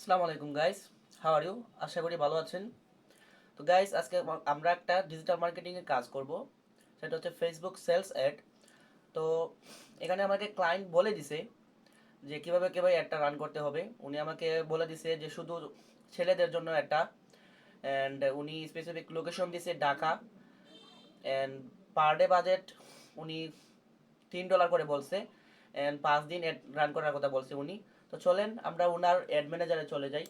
আসসালামু আলাইকুম guys, how are you? আশা করি ভালো আছেন। তো গাইস, আজকে আমরা একটা ডিজিটাল মার্কেটিং এর কাজ করব, সেটা হচ্ছে ফেসবুক সেলস অ্যাড। তো এখানে আমাকে ক্লায়েন্ট বলে দিছে যে কিভাবে কিভাবে অ্যাডটা রান করতে হবে। উনি আমাকে বলে দিছে যে শুধু ছেলেদের জন্য একটা, অ্যান্ড উনি স্পেসিফিক লোকেশন দিছে Dhaka, and per day budget উনি $3 করে বলছে, অ্যান্ড 5 দিন অ্যাড রান করার কথা বলছে উনি। তো চলেন আমরা ওনার অ্যাড ম্যানেজারে চলে যাই।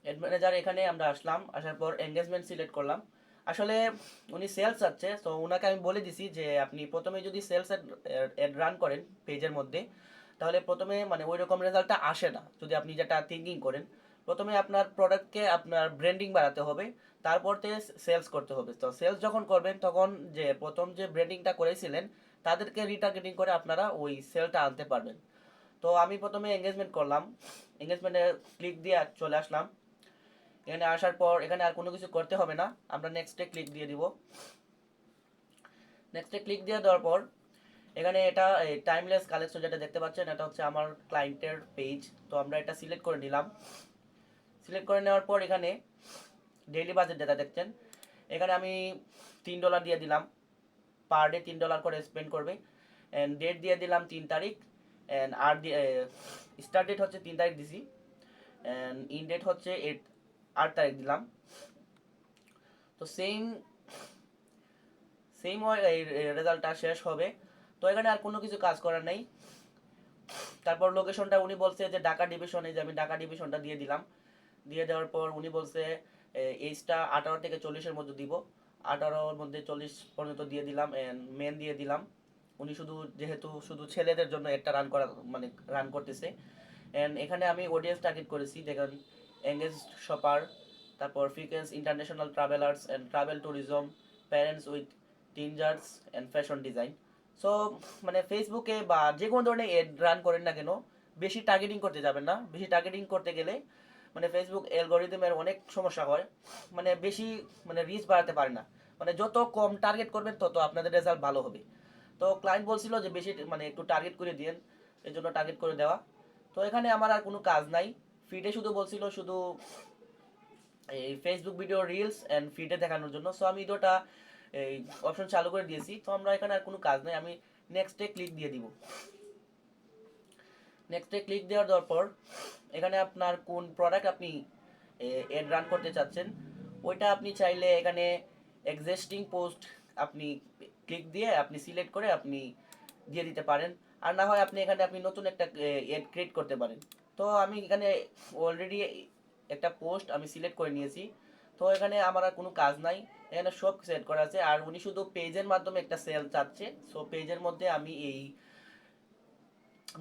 অ্যাড ম্যানেজার এখানে আমরা আসলাম, আসার পর এঙ্গেজমেন্ট সিলেক্ট করলাম। আসলে উনি সেলস চাচ্ছে, তো ওনাকে আমি বলে দিছি যে আপনি প্রথমে যদি সেলস অ্যাড রান করেন পেজের মধ্যে, তাহলে প্রথমে মানে ওই রকম রেজাল্টটা আসে না। যদি আপনি যেটা থিঙ্কিং করেন, প্রথমে আপনার প্রোডাক্টকে আপনার ব্র্যান্ডিং বাড়াতে হবে, তারপর থেকে সেলস করতে হবে। তো সেলস যখন করবেন তখন যে প্রথম যে ব্র্যান্ডিংটা করেছিলেন তাদেরকে রিটার্গেটিং করে আপনারা ওই সেলটা আনতে পারবেন। তো আমি প্রথমে এঙ্গেজমেন্ট করলাম, এঙ্গেজমেন্টে ক্লিক দিয়ে চলে আসলাম। এখানে আসার পর এখানে আর কোনো কিছু করতে হবে না, আমরা নেক্সটে ক্লিক দিয়ে দিব। নেক্সটে ক্লিক দিয়ে দেওয়ার পর এখানে এটা টাইমলেস কালেকশন যেটা দেখতে পাচ্ছেন, এটা হচ্ছে আমার ক্লায়েন্টের পেজ। তো আমরা এটা সিলেক্ট করে নিলাম। সিলেক্ট করে নেওয়ার পর এখানে ডেইলি বাজেট যেটা দেখছেন, এখানে আমি $3 দিয়ে দিলাম। পার ডে $3 করে স্পেন্ড করবে। অ্যান্ড ডেট দিয়ে দিলাম 3 তারিখ। অ্যান্ড আর স্টার্ট ডেট হচ্ছে 3 তারিখ দিছি, অ্যান্ড ইন ডেট হচ্ছে 8 তারিখ দিলাম। তো সেম সেম এই রেজাল্টটা শেষ হবে। তো এখানে আর কোনো কিছু কাজ করার নেই। তারপর লোকেশনটা উনি বলছে যে ঢাকা ডিভিশনে, যে আমি ঢাকা ডিভিশনটা দিয়ে দিলাম। দিয়ে দেওয়ার পর উনি বলছে এইজটা 18 থেকে 40-এর মধ্যে দিব। 18-র মধ্যে 40 পর্যন্ত দিয়ে দিলাম, অ্যান্ড মেন দিয়ে দিলাম। উনি শুধু যেহেতু শুধু ছেলেদের জন্য একটা রান করতেছে। অ্যান্ড এখানে আমি অডিয়েন্স টার্গেট করেছি, দেখেন এঙ্গেজ শপার, তারপর frequent international travellers and travel tourism, parents with teenagers and fashion design. So মানে ফেসবুকে বা যে কোনো ধরনের এড রান করেন না কেন, বেশি টার্গেটিং করতে যাবেন না। বেশি টার্গেটিং করতে গেলে মানে ফেসবুক অ্যালগরিদমের অনেক সমস্যা হয়, মানে বেশি মানে রিচ বাড়াতে পারে না। মানে যত কম টার্গেট করবেন তত আপনাদের রেজাল্ট ভালো হবে। তো ক্লায়েন্ট বলছিল যে বেশি মানে একটু টার্গেট করে দিন, এই জন্য টার্গেট করে দেওয়া। তো এখানে আমার আর কোনো কাজ নাই। ফিডে শুধু বলছিল শুধু এই ফেসবুক ভিডিও রিলস অ্যান্ড ফিডে দেখানোর জন্য। সো আমি ভিডিওটা এই অপশন চালু করে দিয়েছি। তো আমরা এখানে আর কোনো কাজ নাই, আমি নেক্সটে ক্লিক দিয়ে দিব। নেক্সটে ক্লিক দেওয়ার পর এখানে আপনার কোন প্রোডাক্ট আপনি এড রান করতে চাচ্ছেন ওইটা আপনি চাইলে এখানে এক্সিস্টিং পোস্ট আপনি ক্লিক দিয়ে আপনি সিলেক্ট করে আপনি দিয়ে দিতে পারেন। আর না হয় আপনি নতুন একটা এড ক্রিয়েট করতে পারেন। তো আমি এখানে অলরেডি একটা পোস্ট আমি সিলেক্ট করে নিয়েছি। তো এখানে আমার আর কোনো কাজ নাই, এখানে সব সেট করা আছে। আর উনি শুধু পেজের মাধ্যমে একটা সেল চাচ্ছে। সো পেজের মধ্যে আমি এই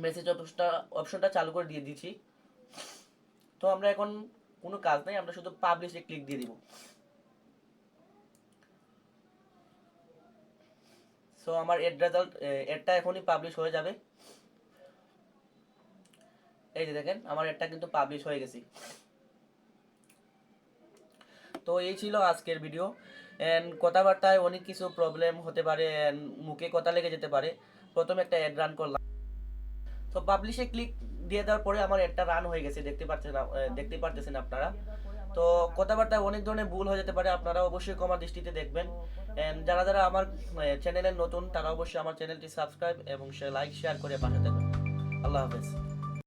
মেসেজ অপশনটা চালু করে দিয়ে দিচ্ছি। তো আমরা এখন কোনো কাজ নাই, আমরা শুধু পাবলিশে ক্লিক দিয়ে দিব। সো আমার এডটা এখনই পাবলিশ হয়ে যাবে। এই যে দেখেন আমার এডটা কিন্তু পাবলিশ হয়ে গেছে। তো এই ছিল আজকের ভিডিও। এন্ড কথাবার্তায় অনেক কিছু প্রবলেম হতে পারে, এন্ড মুখে কথা লেগে যেতে পারে। প্রথমে একটা অ্যাড রান করলাম, তো পাবলিশে ক্লিক দিয়ে দেওয়ার পরে আমার অ্যাডটা রান হয়ে গেছে, দেখতে পারতেছেন আপনারা। তো কথাবার্তায় অনেক ধরনের ভুল হয়ে যেতে পারে, আপনারা অবশ্যই ক্ষমা দৃষ্টিতে দেখবেন। এন্ড যারা যারা আমার চ্যানেলের নতুন তারা অবশ্যই আমার চ্যানেলটি সাবস্ক্রাইব এবং লাইক শেয়ার করে পাশে থাকবেন। আল্লাহ হাফেজ।